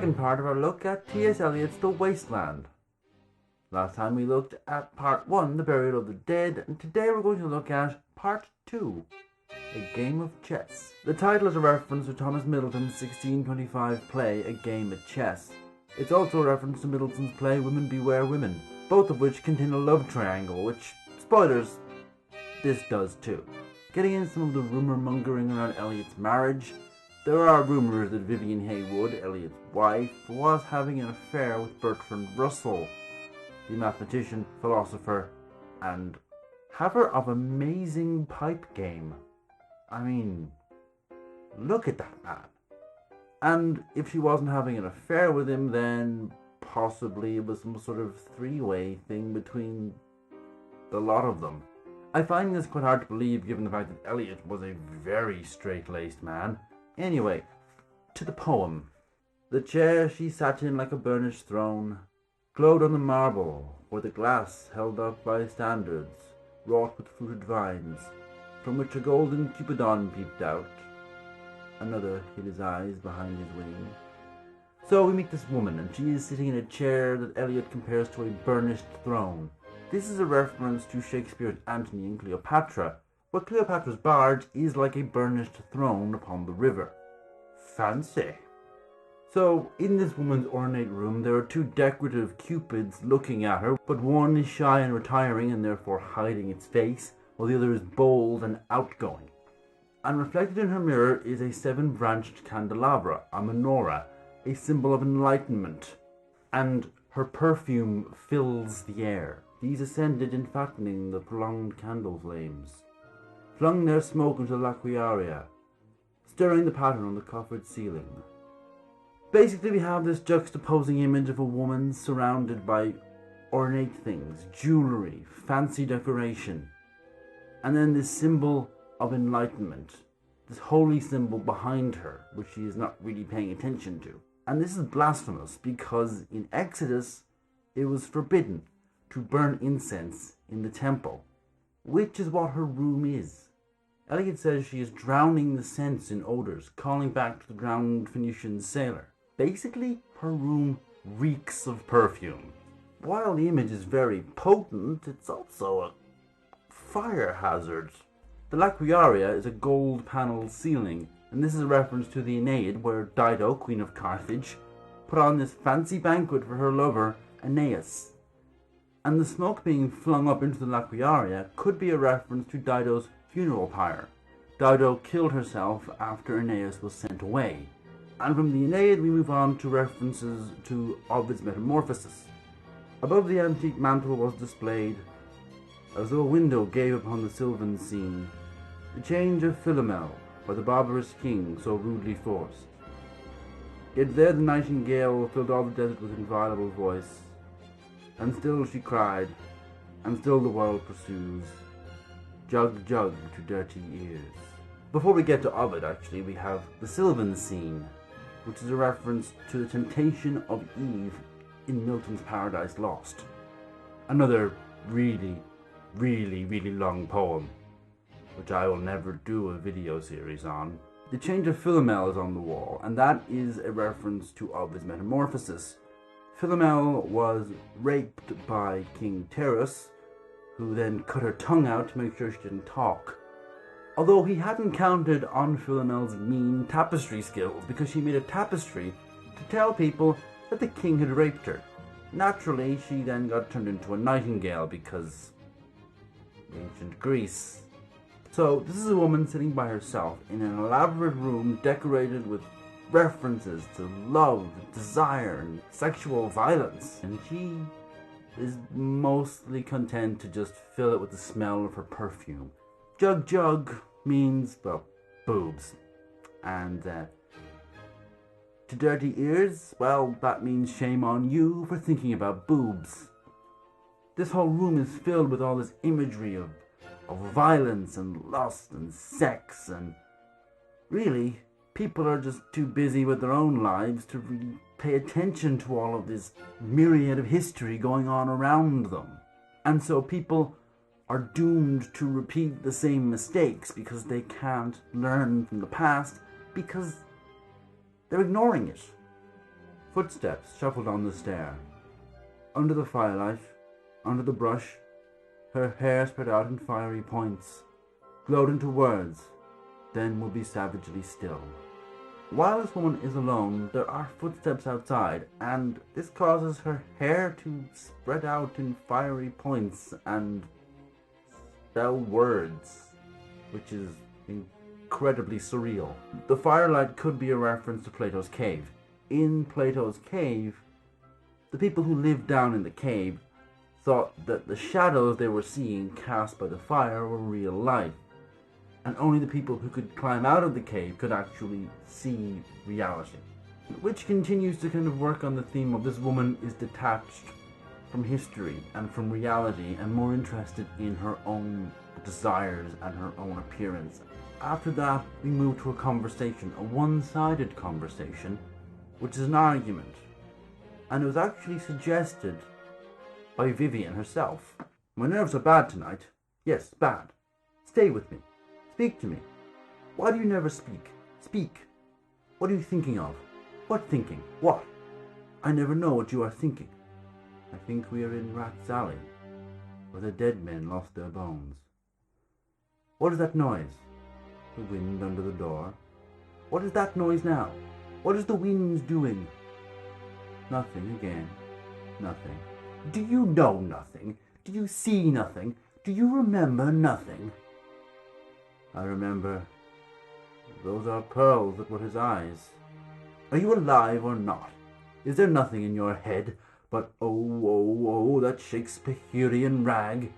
second part of our look at T.S. Eliot's The Wasteland. Last time we looked at part 1, The Burial of the Dead, and today we're going to look at part 2, A Game of Chess. The title is a reference to Thomas Middleton's 1625 play, A Game of Chess. It's also a reference to Middleton's play, Women Beware Women, both of which contain a love triangle, which, spoilers, this does too. Getting into some of the rumour mongering around Eliot's marriage, there are rumours that Vivian Haywood, Eliot's wife, was having an affair with Bertrand Russell, the mathematician, philosopher, and haver of amazing pipe game. I mean, look at that man. And if she wasn't having an affair with him, then possibly it was some sort of three-way thing between the lot of them. I find this quite hard to believe given the fact that Eliot was a very straight-laced man. Anyway, to the poem. The chair she sat in like a burnished throne glowed on the marble, where the glass held up by standards, wrought with fruited vines, from which a golden Cupidon peeped out. Another hid his eyes behind his wing. So we meet this woman, and she is sitting in a chair that Eliot compares to a burnished throne. This is a reference to Shakespeare's Antony and Cleopatra, where Cleopatra's barge is like a burnished throne upon the river. Fancy. So, in this woman's ornate room, there are two decorative cupids looking at her, but one is shy and retiring and therefore hiding its face, while the other is bold and outgoing. And reflected in her mirror is a seven-branched candelabra, a menorah, a symbol of enlightenment, and her perfume fills the air. These ascended in fattening the prolonged candle flames, flung their smoke into the laquiaria, stirring the pattern on the coffered ceiling. Basically, we have this juxtaposing image of a woman surrounded by ornate things, jewellery, fancy decoration, and then this symbol of enlightenment, this holy symbol behind her, which she is not really paying attention to. And this is blasphemous because in Exodus, it was forbidden to burn incense in the temple, which is what her room is. Eliot says she is drowning the sense in odours, calling back to the drowned Phoenician sailor. Basically, her room reeks of perfume. While the image is very potent, it's also a fire hazard. The laquiaria is a gold-panelled ceiling, and this is a reference to the Aeneid, where Dido, Queen of Carthage, put on this fancy banquet for her lover, Aeneas. And the smoke being flung up into the laquiaria could be a reference to Dido's funeral pyre. Dido killed herself after Aeneas was sent away. And from the Aeneid we move on to references to Ovid's Metamorphosis. Above the antique mantle was displayed, as though a window gave upon the sylvan scene, the change of Philomel by the barbarous king so rudely forced. Yet there the nightingale filled all the desert with inviolable voice, and still she cried, and still the world pursues, jug jug to dirty ears. Before we get to Ovid, actually, we have the sylvan scene, which is a reference to the temptation of Eve in Milton's Paradise Lost. Another really long poem, which I will never do a video series on. The change of Philomel is on the wall, and that is a reference to Ovid's Metamorphosis. Philomel was raped by King Terus, who then cut her tongue out to make sure she didn't talk. Although he hadn't counted on Philomel's mean tapestry skills, because she made a tapestry to tell people that the king had raped her. Naturally, she then got turned into a nightingale because ancient Greece. So this is a woman sitting by herself in an elaborate room decorated with references to love, desire, and sexual violence. And she is mostly content to just fill it with the smell of her perfume. Jug jug means, well, boobs. And to dirty ears, well, that means shame on you for thinking about boobs. This whole room is filled with all this imagery of violence and lust and sex, and really, people are just too busy with their own lives to really pay attention to all of this myriad of history going on around them. And so people are doomed to repeat the same mistakes because they can't learn from the past because they're ignoring it. Footsteps shuffled on the stair. Under the firelight, under the brush, her hair spread out in fiery points, glowed into words, then would be savagely still. While this woman is alone, there are footsteps outside, and this causes her hair to spread out in fiery points and spell words, which is incredibly surreal. The firelight could be a reference to Plato's cave. In Plato's cave, the people who lived down in the cave thought that the shadows they were seeing cast by the fire were real life, and only the people who could climb out of the cave could actually see reality. Which continues to kind of work on the theme of this woman is detached from history and from reality and more interested in her own desires and her own appearance. After that, we move to a conversation, a one-sided conversation, which is an argument. And it was actually suggested by Vivian herself. My nerves are bad tonight. Yes, bad. Stay with me. Speak to me. Why do you never speak? Speak. What are you thinking of? What thinking? What? I never know what you are thinking. I think we are in Rat's Alley, where the dead men lost their bones. What is that noise? The wind under the door. What is that noise now? What is the wind doing? Nothing again. Nothing. Do you know nothing? Do you see nothing? Do you remember nothing? I remember. Those are pearls that were his eyes. Are you alive or not? Is there nothing in your head but oh, that Shakespearean rag?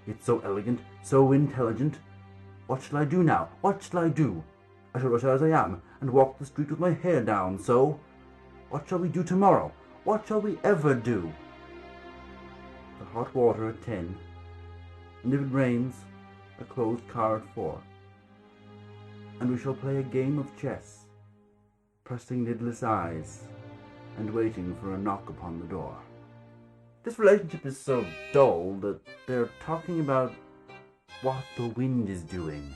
It's so elegant, so intelligent. What shall I do now? What shall I do? I shall rush out as I am and walk the street with my hair down, so. What shall we do tomorrow? What shall we ever do? The hot water at 10, and if it rains, a closed car at 4. And we shall play a game of chess, pressing lidless eyes and waiting for a knock upon the door. This relationship is so dull that they're talking about what the wind is doing,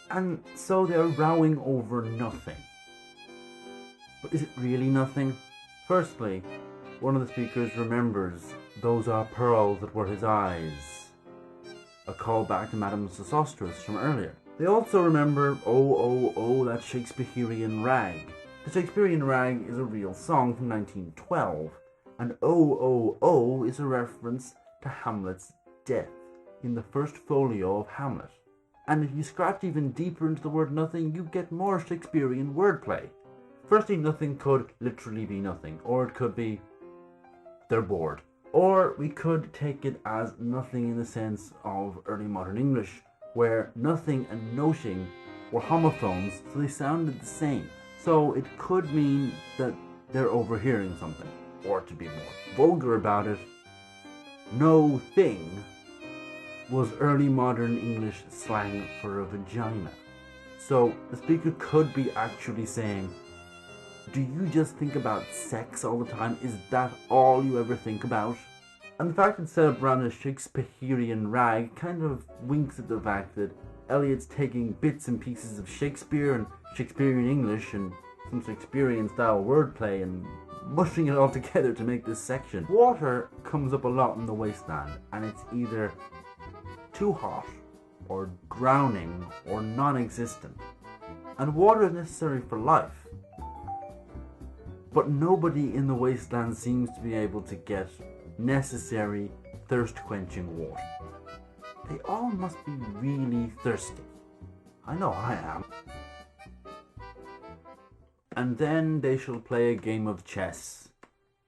and so they're rowing over nothing. But is it really nothing? Firstly, one of the speakers remembers those are pearls that were his eyes, a callback to Madame Sosostris from earlier. They also remember oh, that Shakespearean rag. The Shakespearean rag is a real song from 1912, and oh is a reference to Hamlet's death in the first folio of Hamlet. And if you scratch even deeper into the word nothing, you get more Shakespearean wordplay. Firstly, nothing could literally be nothing, or it could be they're bored. Or we could take it as nothing in the sense of early modern English, where nothing and nothing were homophones, so they sounded the same. So it could mean that they're overhearing something. Or to be more vulgar about it, no thing was early modern English slang for a vagina. So the speaker could be actually saying, do you just think about sex all the time? Is that all you ever think about? And the fact it's set up around a Shakespearean rag kind of winks at the fact that Eliot's taking bits and pieces of Shakespeare and Shakespearean English and some Shakespearean style wordplay and mushing it all together to make this section. Water comes up a lot in the wasteland, and it's either too hot or drowning or non-existent. And water is necessary for life. But nobody in the wasteland seems to be able to get necessary thirst-quenching water. They all must be really thirsty. I know I am. And then they shall play a game of chess,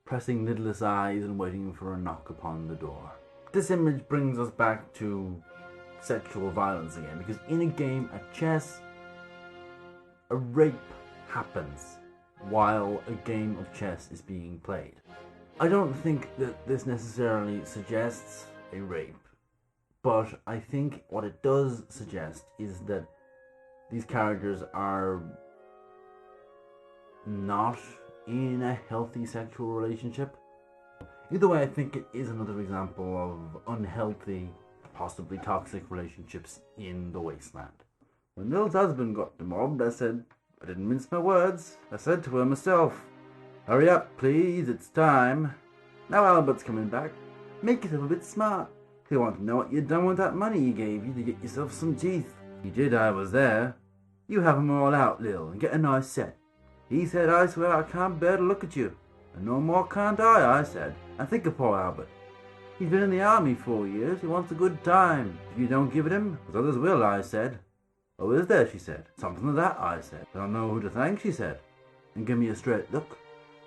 pressing lidless eyes and waiting for a knock upon the door. This image brings us back to sexual violence again, because in a game of chess, a rape happens while a game of chess is being played. I don't think that this necessarily suggests a rape, but I think what it does suggest is that these characters are not in a healthy sexual relationship. Either way, I think it is another example of unhealthy, possibly toxic relationships in the wasteland. When Nill's husband got demobbed, I didn't mince my words. I said to her myself, Hurry up, please, it's time. Now Albert's coming back. Make yourself a bit smart. He'll want to know what you've done with that money he gave you to get yourself some teeth. He did, I was there. You have 'em all out, Lil, and get a nice set. He said, I swear I can't bear to look at you. And no more can't I said. And think of poor Albert. He's been in the army 4 years. He wants a good time. If you don't give it him, as others will, I said. Oh, is there, she said. Something of that, I said. I don't know who to thank, she said. And give me a straight look.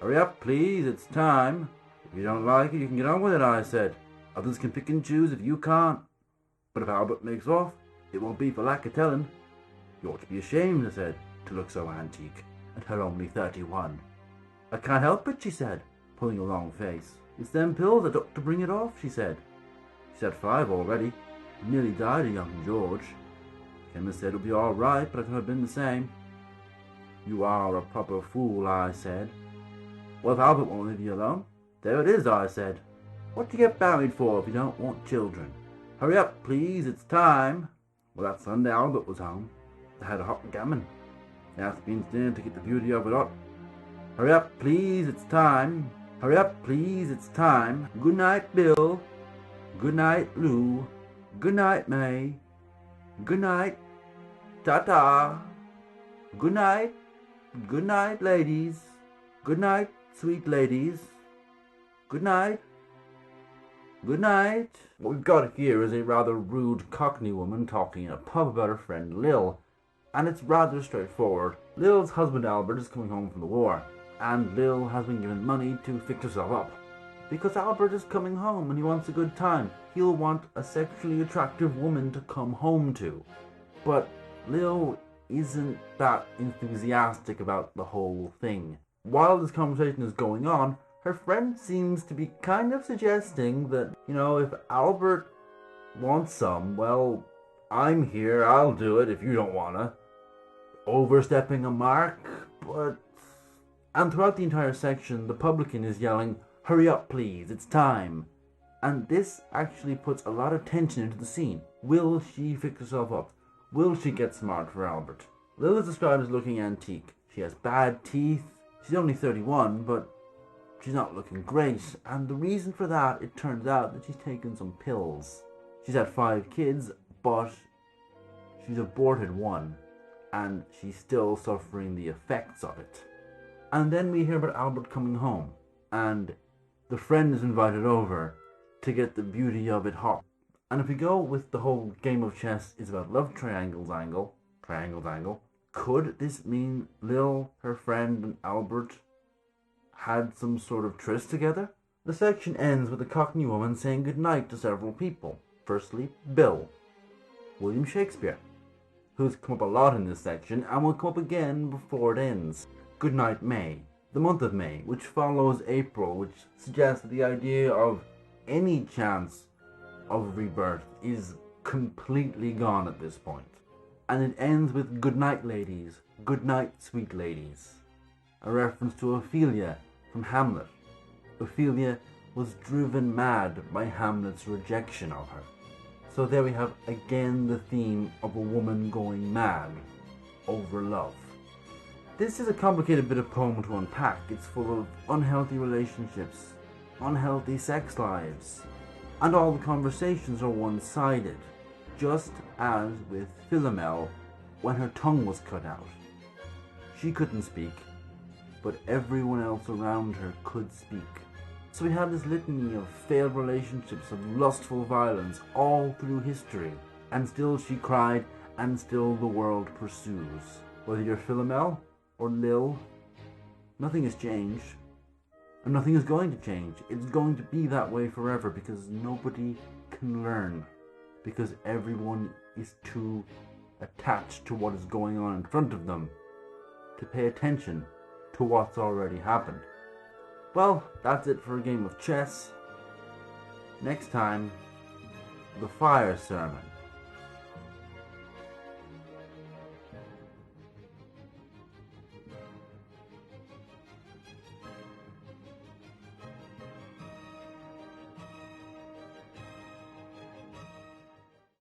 Hurry up, please, it's time. If you don't like it, you can get on with it, I said. Others can pick and choose if you can't. But if Albert makes off, it won't be for lack of telling. You ought to be ashamed, I said, to look so antique, and her only 31. I can't help it, she said, pulling a long face. It's them pills I took to bring it off, she said. She's had 5 already. Nearly died of young George. Chemist said it'll be all right, but it could have been the same. You are a proper fool, I said. Well, if Albert won't leave you alone, there it is, I said. What do you get married for if you don't want children? Hurry up, please, it's time. Well, that Sunday Albert was home. They had a hot gammon. They asked Bean's dinner to get the beauty of it up. Hurry up, please, it's time. Hurry up, please, it's time. Good night, Bill. Good night, Lou. Good night, May. Good night. Ta-ta. Good night. Good night, ladies. Good night, sweet ladies. Good night. Good night. What we've got here is a rather rude cockney woman talking in a pub about her friend Lil. And it's rather straightforward. Lil's husband Albert is coming home from the war, and Lil has been given money to fix herself up. Because Albert is coming home and he wants a good time, he'll want a sexually attractive woman to come home to. But Lil isn't that enthusiastic about the whole thing. While this conversation is going on, her friend seems to be kind of suggesting that, if Albert wants some, well, I'm here, I'll do it if you don't wanna. Overstepping a mark, but... And throughout the entire section, the publican is yelling, hurry up please, it's time. And this actually puts a lot of tension into the scene. Will she fix herself up? Will she get smart for Albert? Lil is described as looking antique. She has bad teeth. She's only 31, but she's not looking great. And the reason for that, it turns out that she's taken some pills. She's had 5 kids, but she's aborted 1. And she's still suffering the effects of it. And then we hear about Albert coming home. And the friend is invited over to get the beauty of it hot. And if we go with the whole game of chess is about love triangles angle, could this mean Lil, her friend, and Albert had some sort of tryst together? The section ends with a cockney woman saying goodnight to several people. Firstly, Bill, William Shakespeare, who's come up a lot in this section and will come up again before it ends. Goodnight, May, the month of May, which follows April, which suggests that the idea of any chance of rebirth is completely gone at this point. And it ends with good night, ladies, good night, sweet ladies, a reference to Ophelia from Hamlet. Ophelia was driven mad by Hamlet's rejection of her. So there we have again the theme of a woman going mad over love. This is a complicated bit of poem to unpack. It's full of unhealthy relationships, unhealthy sex lives, and all the conversations are one-sided, just as with Philomel when her tongue was cut out. She couldn't speak, but everyone else around her could speak. So we have this litany of failed relationships, of lustful violence all through history, and still she cried, and still the world pursues. Whether you're Philomel or Lil, nothing has changed. And nothing is going to change. It's going to be that way forever because nobody can learn. Because everyone is too attached to what is going on in front of them to pay attention to what's already happened. Well, that's it for a game of chess. Next time, the fire sermon.